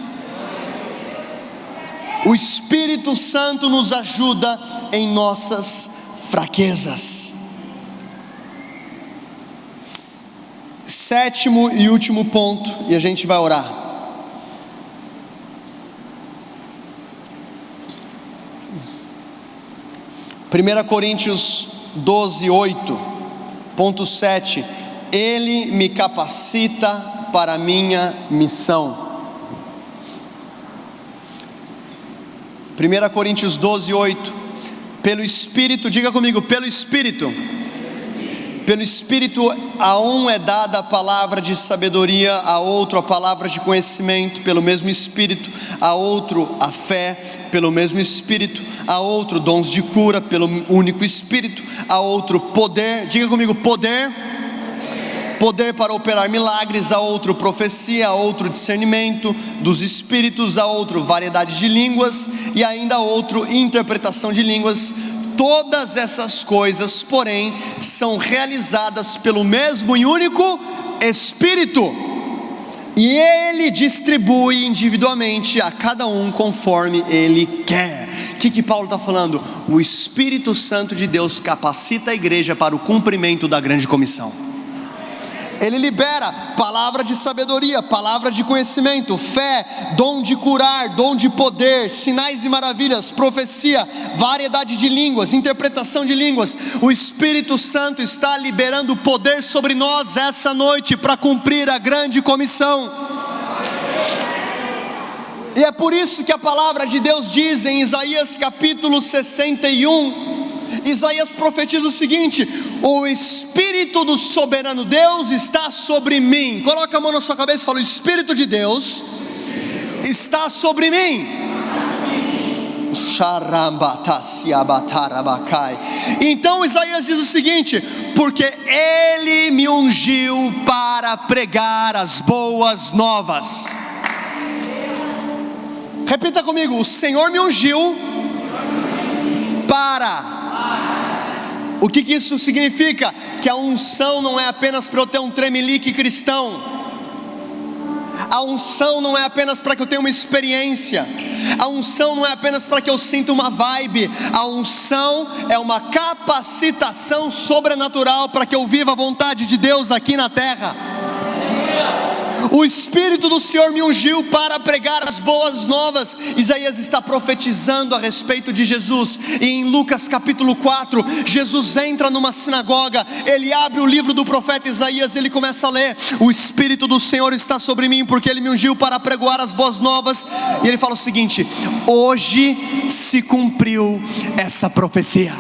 B: O Espírito Santo nos ajuda em nossas fraquezas. 7º e último ponto, e a gente vai orar. 1 Coríntios 12, 8, ponto 7, Ele me capacita para a minha missão. 1 Coríntios 12, 8, pelo Espírito, diga comigo, pelo Espírito, a um é dada a palavra de sabedoria, a outro a palavra de conhecimento, pelo mesmo Espírito, a outro a fé, pelo mesmo Espírito, a outro dons de cura, pelo único Espírito, a outro poder, diga comigo, poder para operar milagres, a outro profecia, a outro discernimento dos Espíritos, a outro variedade de línguas, e ainda a outro interpretação de línguas. Todas essas coisas, porém, são realizadas pelo mesmo e único Espírito, e Ele distribui individualmente a cada um conforme Ele quer. O que Paulo está falando? O Espírito Santo de Deus capacita a igreja para o cumprimento da grande comissão. Ele libera palavra de sabedoria, palavra de conhecimento, fé, dom de curar, dom de poder, sinais e maravilhas, profecia, variedade de línguas, interpretação de línguas. O Espírito Santo está liberando poder sobre nós essa noite para cumprir a grande comissão. E é por isso que a palavra de Deus diz em Isaías capítulo 61, Isaías profetiza o seguinte: o Espírito do soberano Deus está sobre mim. Coloca a mão na sua cabeça e fala: o Espírito de Deus está sobre mim. Então Isaías diz o seguinte: porque Ele me ungiu para pregar as boas novas. Repita comigo: o Senhor me ungiu para. O que isso significa? Que a unção não é apenas para eu ter um tremelique cristão. A unção não é apenas para que eu tenha uma experiência. A unção não é apenas para que eu sinta uma vibe. A unção é uma capacitação sobrenatural para que eu viva a vontade de Deus aqui na terra. O Espírito do Senhor me ungiu para pregar as boas novas. Isaías está profetizando a respeito de Jesus. E em Lucas capítulo 4, Jesus entra numa sinagoga, ele abre o livro do profeta Isaías, ele começa a ler: o Espírito do Senhor está sobre mim, porque ele me ungiu para pregoar as boas novas. E ele fala o seguinte: hoje se cumpriu essa profecia.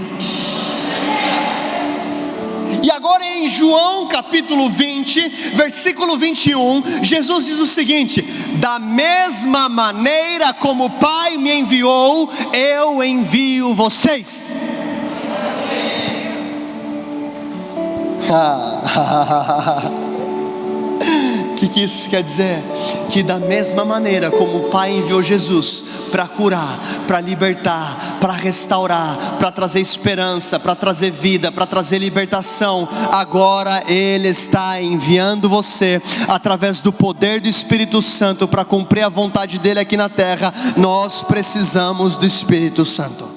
B: E agora em João capítulo 20, versículo 21, Jesus diz o seguinte: da mesma maneira como o Pai me enviou, eu envio vocês. O que isso quer dizer? Que da mesma maneira como o Pai enviou Jesus para curar, para libertar, para restaurar, para trazer esperança, para trazer vida, para trazer libertação, agora Ele está enviando você através do poder do Espírito Santo para cumprir a vontade dEle aqui na terra. Nós precisamos do Espírito Santo.